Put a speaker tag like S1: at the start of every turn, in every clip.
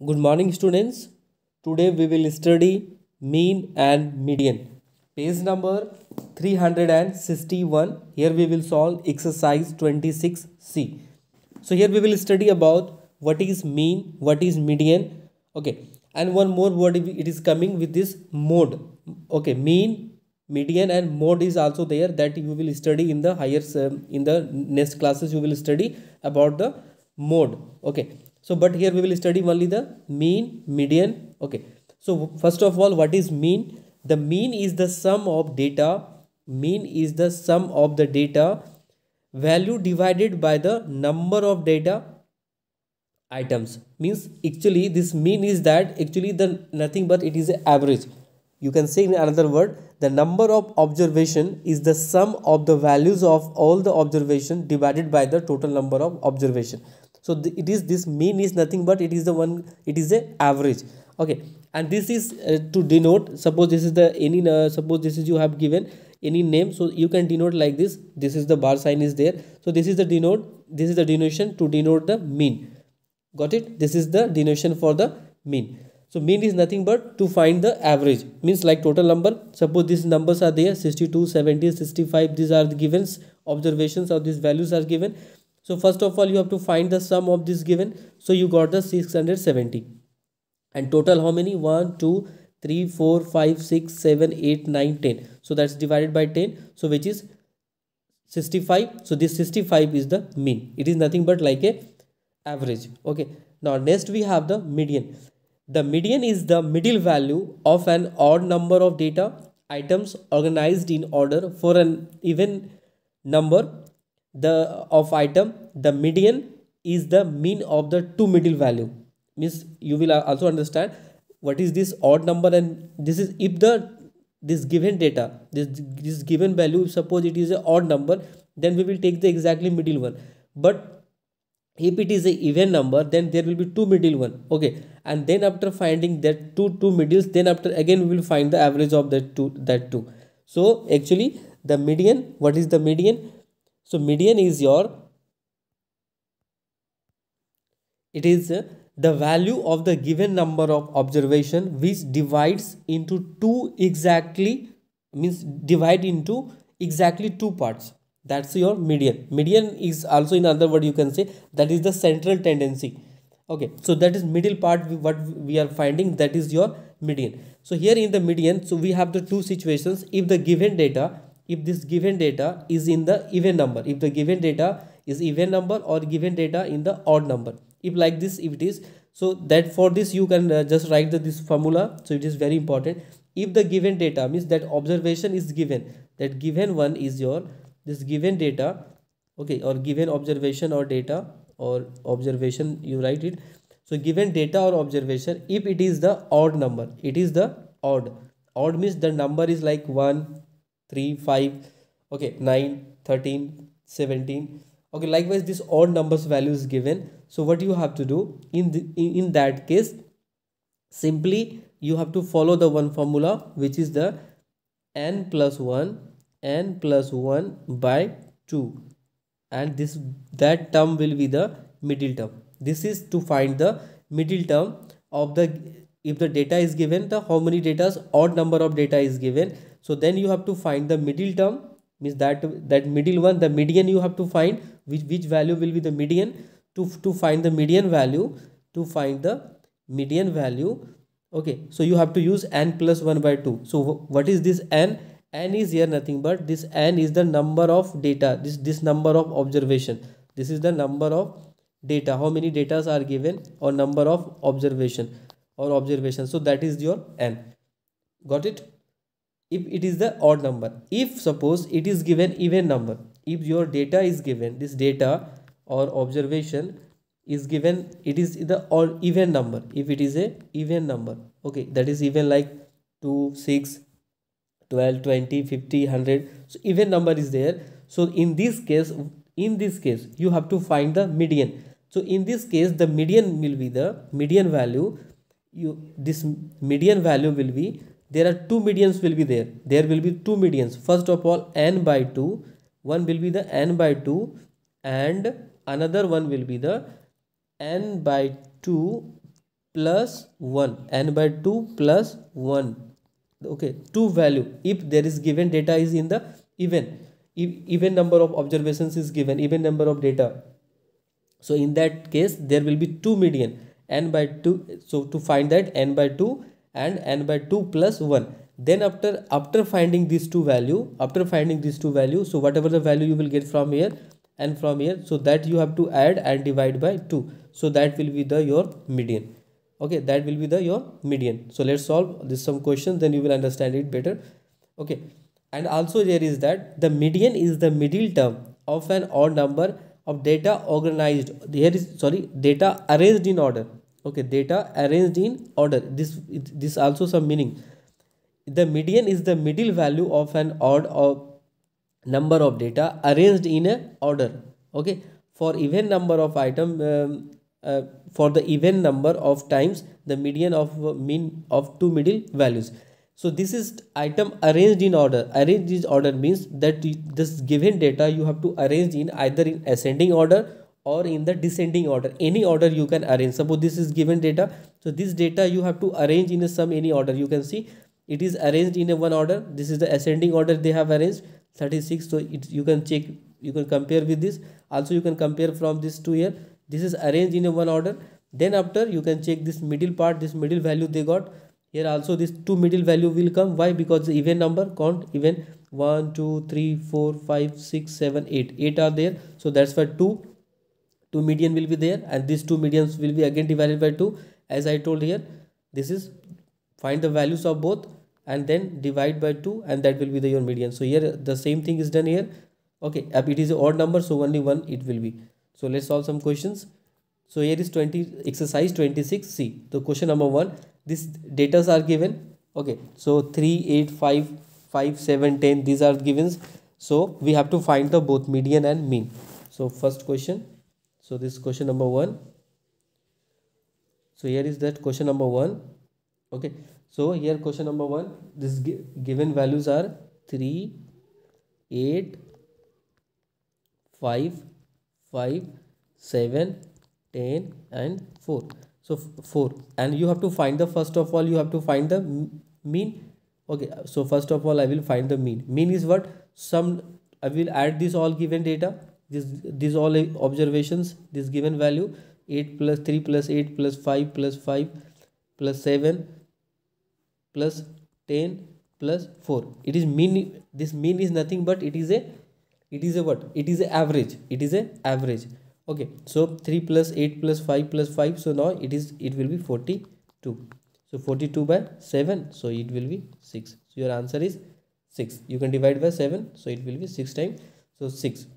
S1: Good morning, students. Today we will study mean and median. Page number 361. Here we will solve exercise 26C. So here we will study about what is mean, what is median. Okay, and one more word it is coming with this mode. Okay, mean, median, and mode is also there that you will study in the higher in the next classes. You will study about the mode. Okay, so but here we will study only the mean, median. Okay, so first of all, what is mean? The mean is the sum of data. Mean is the sum of the data value divided by the number of data items. Means actually this mean is that actually the nothing but it is an average. You can say in another word, the number of observation is the sum of the values of all the observation divided by the total number of observation. So it is, this mean is nothing but it is the one, it is a average. Okay, and this is to denote, suppose this is the any suppose this is you have given any name, so you can denote like this. This is the bar sign is there, so this is the denote, this is the denotation to denote the mean. Got it? This is the denotation for the mean. So mean is nothing but to find the average. Means like total number, suppose these numbers are there 62, 70, 65. These are the givens, observations of these values are given. So first of all you have to find the sum of this given. So you got the 670, and total how many? 1 2 3 4 5 6 7 8 9 10. So that's divided by 10, so which is 65. So this 65 is the mean. It is nothing but like a average. Okay, now next we have the median. The median is the middle value of an odd number of data items organized in order for an even number the of item. The median is the mean of the two middle value. Means you will also understand what is this odd number, and this is if the this given data, this given value, suppose it is a odd number, then we will take the exactly middle one. But if it is a even number, then there will be two middle one. Okay, and then after finding that two middles, then after again we will find the average of that two. So actually the median, what is the median? So median is your, it is the value of the given number of observation which divides into two exactly, means divide into exactly two parts. That's your median. Median is also in other word you can say that is the central tendency. Okay, so that is middle part, what we are finding, that is your median. So here in the median, so we have the two situations. If the given data, if this given data is in the even number, if the given data is even number, or given data in the odd number, if like this, if it is, so that for this you can just write this formula. So it is very important. If the given data means that observation is given, that given one is your this given data. Okay, or given observation or data or observation, you write it. So given data or observation, if it is the odd number, it is the odd means the number is like 1 3 5, okay, 9 13 17. Okay, likewise this odd numbers value is given. So what you have to do in that case, simply you have to follow the one formula, which is the n plus 1 by 2, and this that term will be the middle term. This is to find the middle term of the, if the data is given, the how many data, odd number of data is given. So then you have to find the middle term, means that middle one, the median you have to find, which value will be the median. To find the median value, to find the median value. Okay, so you have to use n plus 1 by 2. So what is this n? N is here nothing but this n is the number of data, this number of observation. This is the number of data, how many data are given, or number of observation or observation. So that is your n. Got it? If it is the odd number, if suppose it is given even number, if your data is given, this data or observation is given, it is the odd even number, if it is a even number. Okay, that is even like 2 6 12 20 50 100. So even number is there. So in this case you have to find the median. So in this case the median will be the median value. This median value will be, there are two medians will be there. There will be two medians. First of all n by 2, one will be the n by 2, and another one will be the n by 2 plus 1, n by 2 plus 1. Okay, two value if there is given data is in the even, if even number of observations is given, even number of data, so in that case there will be two median n by 2. So to find that n by 2 and n by 2 plus 1, then after finding these two value, after finding these two value, so whatever the value you will get from here and from here, so that you have to add and divide by 2, so that will be the your median. Okay, that will be the your median. So let's solve this some questions, then you will understand it better. Okay, and also there is that the median is the middle term of an odd number of data organized, here is sorry, data arranged in order. Okay, data arranged in order, this also some meaning. The median is the middle value of an odd or number of data arranged in a order. Okay, for even number of item, for the even number of times the median of mean of two middle values. So this is item arranged in order. Arranged in order means that this given data you have to arrange in either in ascending order or in the descending order. Any order you can arrange. Suppose this is given data, so this data you have to arrange in some any order. You can see it is arranged in a one order. This is the ascending order they have arranged 36. So you can check, you can compare with this. Also you can compare from this to here. This is arranged in a one order. Then after you can check this middle part, this middle value they got. Here also this two middle value will come. Why? Because the even number count even 1 2 3 4 5 6 7 8, 8 are there. So that's why two median will be there, and these two medians will be again divided by 2. As I told here, this is find the values of both and then divide by 2, and that will be your median. So here the same thing is done here. Okay, it is an odd number, so only one it will be. So let's solve some questions. So here is exercise 26c. The question number 1, these datas are given. Okay, so 3 8 5 5 7 10, these are givens. So we have to find the both median and mean. So first question, so this question number 1. So here is that question number 1. Okay, so here question number 1, this given values are 3 8 5 5 7 10 and 4. So 4, and you have to find the, first of all you have to find the mean. Okay, so first of all I will find the mean. Mean is what? Some, I will add this all given data, this all observations, this given value 8 plus 3 plus 8 plus 5 plus 5 plus 7 plus 10 plus 4. It is mean. This mean is nothing but it is a what? It is a average. It is a average. Okay, so 3 plus 8 plus 5 plus 5, so now it will be 42. So 42 by 7, so it will be 6. So your answer is 6. You can divide by 7, so it will be 6 times, so 6.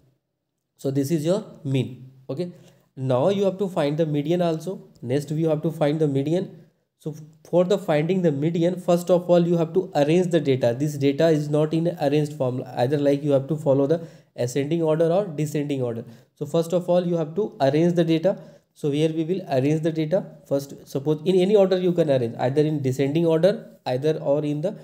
S1: So this is your mean. Okay, now you have to find the median also. Next you have to find the median. So for the finding the median, first of all you have to arrange the data. This data is not in arranged form, either like you have to follow the ascending order or descending order. So first of all you have to arrange the data. So here we will arrange the data first. Suppose in any order you can arrange, either in descending order, either or in the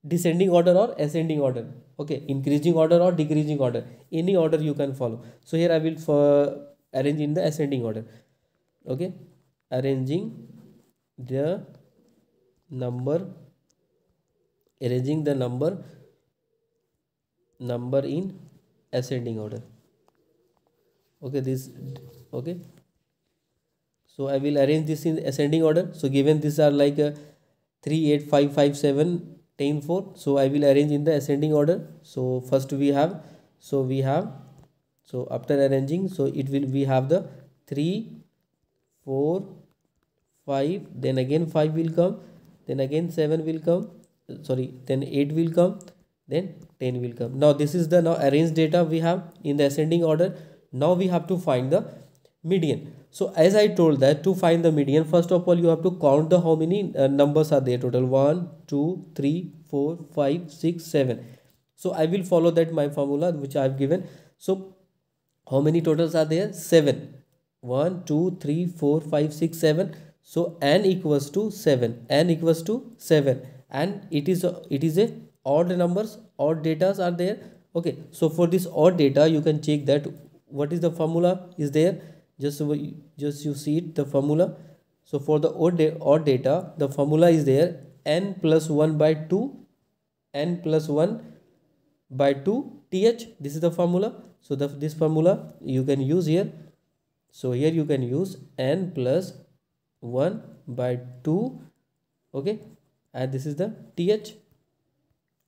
S1: descending order or ascending order. Okay, increasing order or decreasing order, any order you can follow. So here I will arrange in the ascending order. Okay, arranging the number in ascending order. Okay, this, okay, so I will arrange this in ascending order. So given these are like 3 8 5 5 7 10 4, so I will arrange in the ascending order. So first we have, so after arranging, so it will, we have the 3 4 5, then again 5 will come, then again 7 will come, sorry, then 8 will come, then 10 will come. Now this is the now arranged data we have in the ascending order. Now we have to find the median. So as I told that to find the median, first of all you have to count the how many numbers are there total. 1 2 3 4 5 6 7. So I will follow that my formula which I have given. So how many totals are there? 7. 1 2 3 4 5 6 7. So n equals to 7. N equals to 7, and it is a odd numbers, odd datas are there. Okay, so for this odd data you can check that what is the formula is there. just you see it, the formula. So for the odd data, the formula is there, n plus 1 by 2, n plus 1 by 2 th. This is the formula. So this formula you can use here. So here you can use n plus 1 by 2, okay, and this is the th.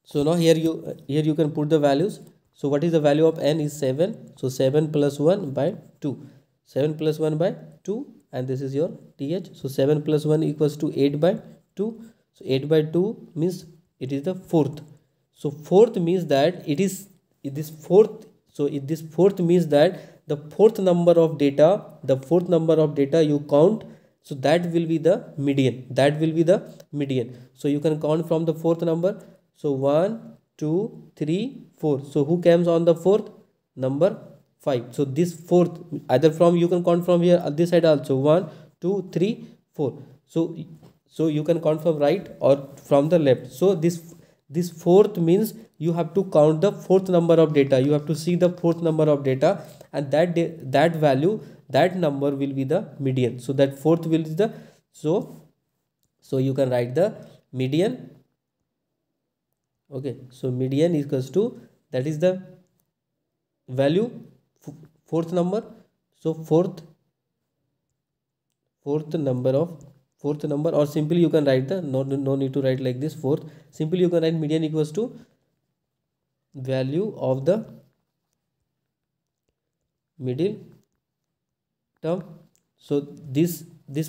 S1: So now here you can put the values. So what is the value of n is 7. So 7 plus 1 by 2. 7 plus 1 by 2, and this is your th. So 7 plus 1 equals to 8 by 2. So 8 by 2 means it is the fourth. So fourth means that it is this fourth. So this fourth means that the fourth number of data you count. So that will be the median. So you can count from the fourth number. So 1 2 3 4. So who comes on the fourth? Number 5. So this fourth, either from, you can count from here at this side also, 1 2 3 4. So you can count from right or from the left. So this fourth means you have to count the fourth number of data. You have to see the fourth number of data, and that value, that number will be the median. So that fourth will be the, so you can write the median. Okay, so median equals to, that is the value, fourth number. So fourth number, or simply you can write the, no need to write like this, fourth. Simply you can write median equals to value of the middle term. So this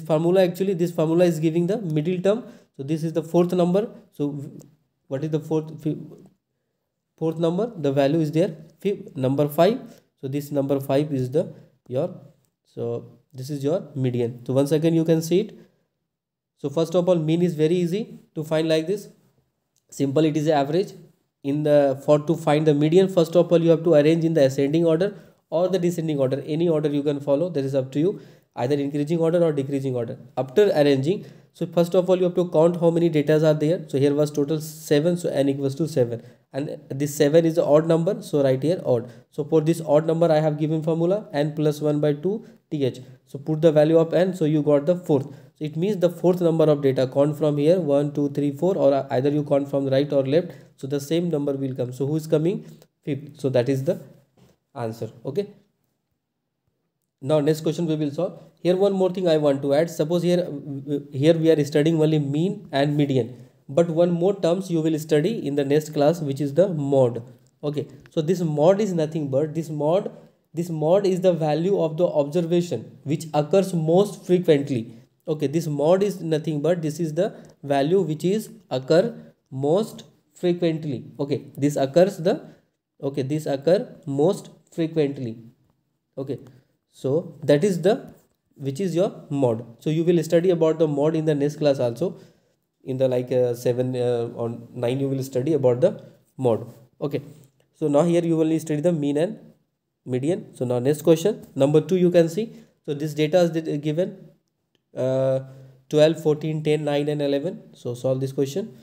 S1: formula, actually this formula is giving the middle term. So this is the fourth number. So what is the fourth number? The value is there, number 5. So this number 5 is the so this is your median. So once again you can see it. So first of all, mean is very easy to find like this. Simple, it is average. To find the median, first of all you have to arrange in the ascending order or the descending order. Any order you can follow, that is up to you, either increasing order or decreasing order. After arranging, so first of all you have to count how many datas are there. So here was total 7, so n equals to 7, and this 7 is the odd number, so write here odd. So for this odd number I have given formula, n plus 1 by 2 th. So put the value of n, so you got the fourth. So it means the fourth number of data, count from here 1 2 3 4, or either you count from right or left, so the same number will come. So who is coming? Fifth. So that is the answer. Okay, now next question we will solve. Here one more thing I want to add. Suppose here we are studying only mean and median, but one more terms you will study in the next class, which is the mode. Okay, so this mode is nothing but this mode is the value of the observation which occurs most frequently. Okay, this mode is nothing but this is the value which is occur most frequently. Okay, this occur most frequently. Okay, so that is the, which is your mode. So you will study about the mode in the next class also. In the 7 or 9 you will study about the mode. Okay, so now here you will study the mean and median. So now next question, number 2, you can see. So this data is given 12 14 10 9 and 11. So solve this question,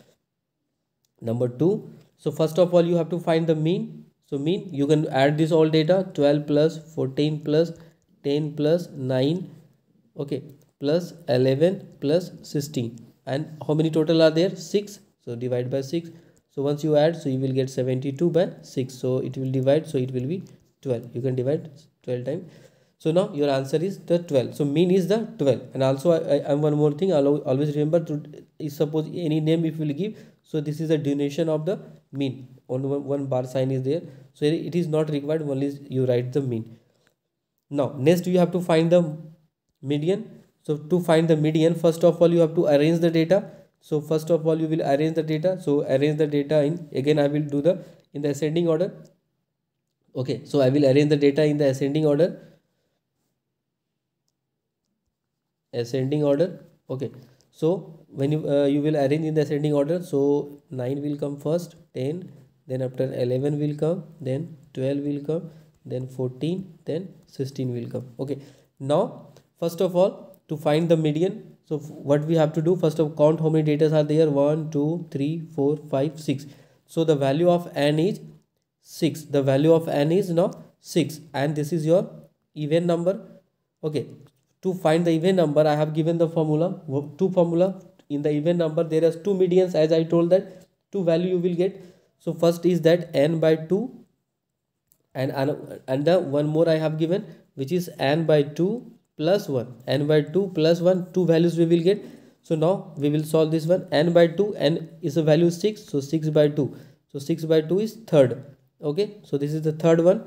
S1: number 2. So first of all you have to find the mean. So mean, you can add this all data, 12 plus 14 plus 10 plus 9, okay, plus 11 plus 16, and how many total are there? 6. So divide by 6. So once you add, so you will get 72 by 6. So it will divide, so it will be 12. You can divide 12 times. So now your answer is the 12. So mean is the 12. And also I one more thing, I'll always remember to, suppose any name if you will give, so this is the duration of the mean. Only one bar sign is there, so it is not required, only you write the mean. Now next you have to find the median. So to find the median, first of all you have to arrange the data. So first of all you will arrange the data. So arrange the data in, again I will do the in the ascending order. Okay, so I will arrange the data in the ascending order. Okay, so when you will arrange in the ascending order, so 9 will come first, 10, then after 11 will come, then 12 will come, then 14, then 16 will come. Okay, now first of all to find the median, so what we have to do, first of all count how many data are there, 1 2 3 4 5 6. So the value of n is 6. The value of n is now 6, and this is your even number. Okay, to find the even number I have given the formula, two formula. In the even number there is two medians, as I told that two value you will get. So first is that n by 2, and the one more I have given, which is n by 2 plus 1, n by 2 plus 1, two values we will get. So now we will solve this one. N by 2, n is a value 6, so 6 by 2, so 6 by 2 is third. Okay, so this is the third one.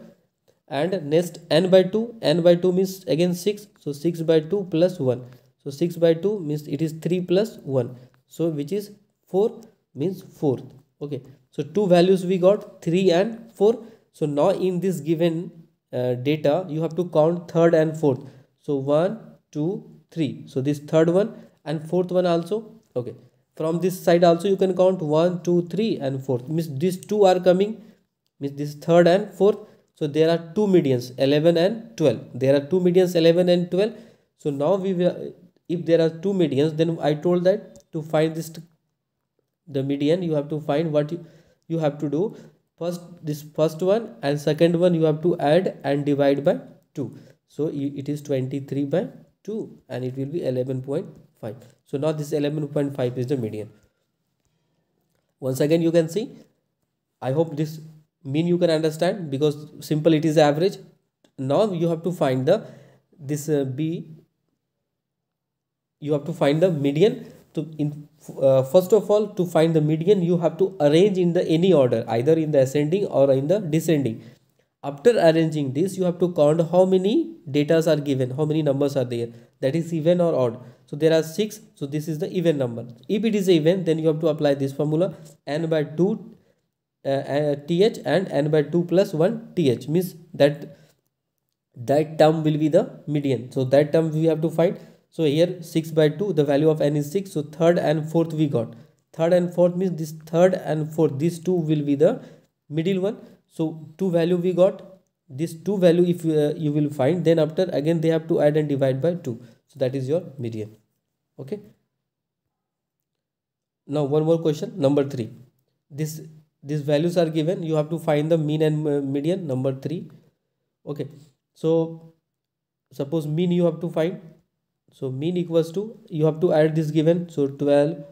S1: And next n by 2, n by 2 means again 6, so 6 by 2 plus 1, so 6 by 2 means it is 3 plus 1, so which is 4, means fourth. Okay, so two values we got, 3 and 4. So now in this given data you have to count third and fourth. So 1 2 3, so this third one and fourth one also. Okay, from this side also you can count 1 2 3 and fourth, means these two are coming, means this third and fourth. So there are two medians 11 and 12, there are two medians 11 and 12. So now we will, if there are two medians, then I told that to find this the median you have to find what you have to do. First, this first one and second one you have to add and divide by 2. So it is 23 by 2 and it will be 11.5. So now this 11.5 is the median. Once again you can see, I hope this mean you can understand, because simple it is average. Now you have to find the this b, you have to find the median. To first of all, to find the median you have to arrange in the any order, either in the ascending or in the descending. After arranging this you have to count how many datas are given, how many numbers are there, that is even or odd. So there are 6, so this is the even number. If it is even, then you have to apply this formula, n by 2 th and n by 2 plus 1 th, means that term will be the median. So that term we have to find. So here 6 by 2, the value of n is 6, so third and fourth we got. Third and fourth means this third and fourth, these two will be the middle one. So two value we got, this two value if you will find, then after again they have to add and divide by 2. So that is your median. Okay, now one more question, number 3. These values are given, you have to find the mean and median, number 3. Okay, so suppose mean you have to find. So mean equals to, you have to add this given, so 12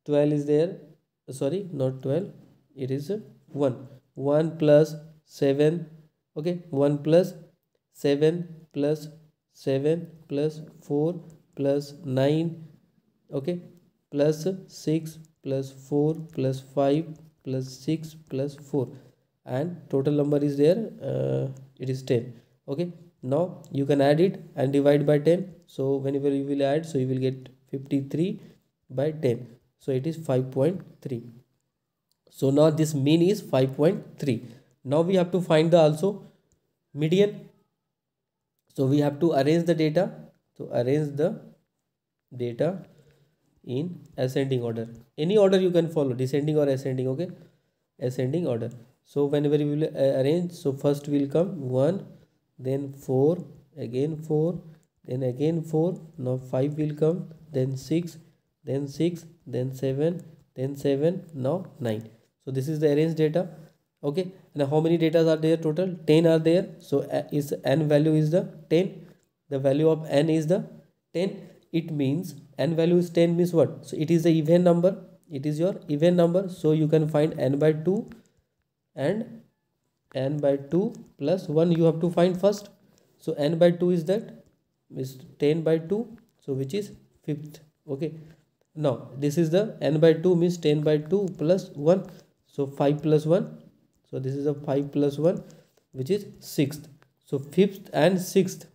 S1: is there, sorry not 12, it is 1 plus 7. Okay, 1 plus 7 plus 7 plus 4 plus 9. Okay, plus 6 plus 4 plus 5 plus 6 plus 4, and total number is there, it is 10. Okay, now you can add it and divide by 10. So whenever you will add, so you will get 53 by 10, so it is 5.3. So now this mean is 5.3. Now we have to find the also median. So we have to arrange the data. So arrange the data in ascending order, any order you can follow, descending or ascending. Okay, ascending order. So whenever you will arrange, so first will come 1, then 4, again 4, then again 4, now 5 will come, then 6, then 6, then 7, then 7, now 9. So this is the arranged data. Okay, now how many data are there? Total 10 are there. So is n value is the 10, the value of n is the 10. It means n value is 10 means what? So it is the even number, it is your even number. So you can find n by 2 and n by 2 plus 1 you have to find first. So n by 2 is that, is 10 by 2, so which is fifth. Okay, now this is the n by 2 means 10 by 2 plus 1, so 5 plus 1, so this is a 5 plus 1, which is sixth. So fifth and sixth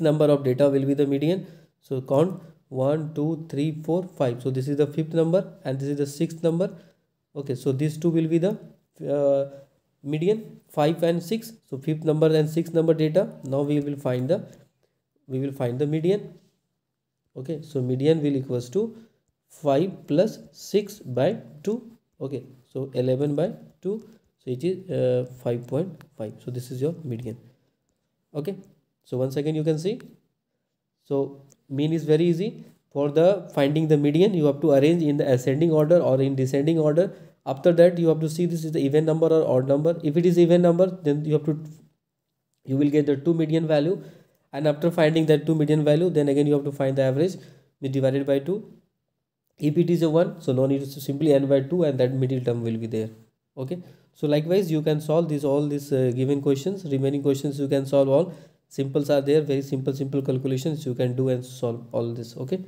S1: number of data will be the median. So count 1 2 3 4 5, so this is the fifth number and this is the sixth number. Okay, so these two will be the median, 5 and 6. So fifth number and sixth number data. Now we will find the median. Okay, so median will equals to 5 plus 6 by 2. Okay, so 11 by 2, so it is 5.5. so this is your median. Okay, so once again you can see, so mean is very easy. For the finding the median, you have to arrange in the ascending order or in descending order. After that you have to see this is the even number or odd number. If it is even number, then you will get the two median value. and after finding that two median value, then again you have to find the average, be divided by 2. If it is a 1, so no need to simply n by 2, and that middle term will be there. Okay, so likewise you can solve this all these given questions. Remaining questions you can solve all. Simples are there, very simple calculations you can do and solve all this. Okay.